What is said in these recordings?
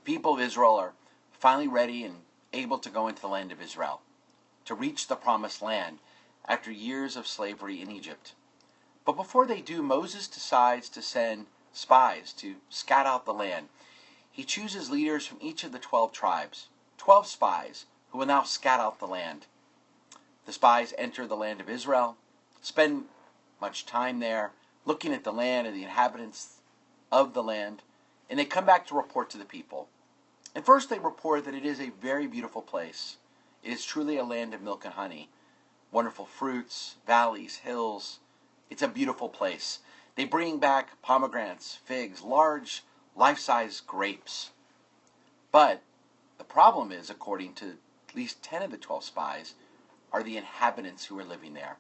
people of Israel are finally ready and able to go into the land of Israel, to reach the promised land after years of slavery in Egypt. But before they do, Moses decides to send spies to scout out the land. He chooses leaders from each of the 12 tribes, 12 spies who will now scout out the land. The spies enter the land of Israel, spend much time there, looking at the land and the inhabitants of the land, and they come back to report to the people. And first they report that it is a very beautiful place. It is truly a land of milk and honey. Wonderful fruits, valleys, hills. It's a beautiful place. They bring back pomegranates, figs, large, life-size grapes. But the problem is, according to at least 10 of the 12 spies, are the inhabitants who are living there.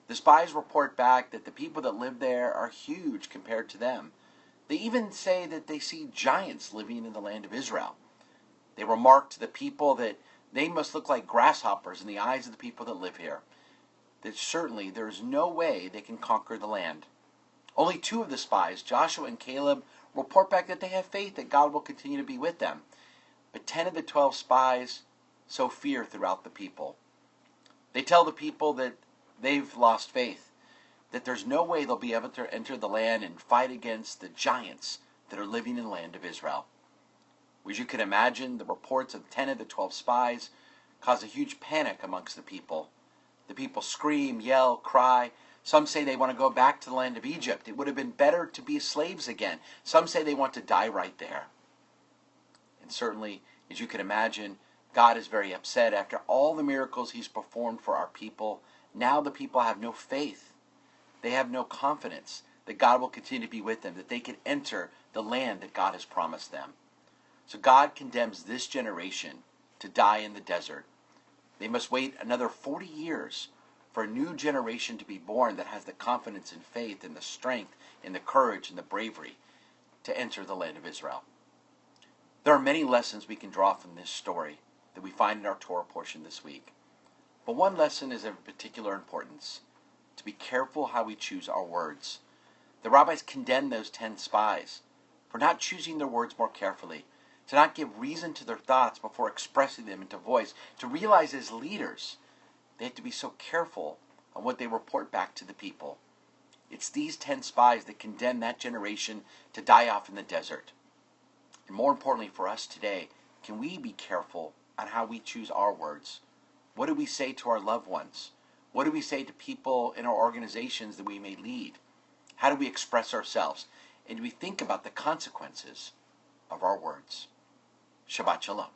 The spies report back that the people that live there are huge compared to them. They even say that they see giants living in the land of Israel. They remark to the people that they must look like grasshoppers in the eyes of the people that live here. That certainly there is no way they can conquer the land. Only 2 of the spies, Joshua and Caleb, report back that they have faith that God will continue to be with them. But 10 of the 12 spies sow fear throughout the people. They tell the people that they've lost faith, that there's no way they'll be able to enter the land and fight against the giants that are living in the land of Israel. As you can imagine, the reports of 10 of the 12 spies cause a huge panic amongst the people. The people scream, yell, cry. Some say they want to go back to the land of Egypt. It would have been better to be slaves again. Some say they want to die right there. And certainly, as you can imagine, God is very upset. After all the miracles he's performed for our people, now the people have no faith. They have no confidence that God will continue to be with them, that they can enter the land that God has promised them. So God condemns this generation to die in the desert. They must wait another 40 years for a new generation to be born that has the confidence and faith and the strength and the courage and the bravery to enter the land of Israel. There are many lessons we can draw from this story that we find in our Torah portion this week. But one lesson is of particular importance: to be careful how we choose our words. The rabbis condemned those 10 spies for not choosing their words more carefully, to not give reason to their thoughts before expressing them into voice, to realize as leaders they have to be so careful on what they report back to the people. It's these 10 spies that condemn that generation to die off in the desert. And more importantly for us today, can we be careful on how we choose our words? What do we say to our loved ones? What do we say to people in our organizations that we may lead? How do we express ourselves? And do we think about the consequences of our words? Shabbat Shalom.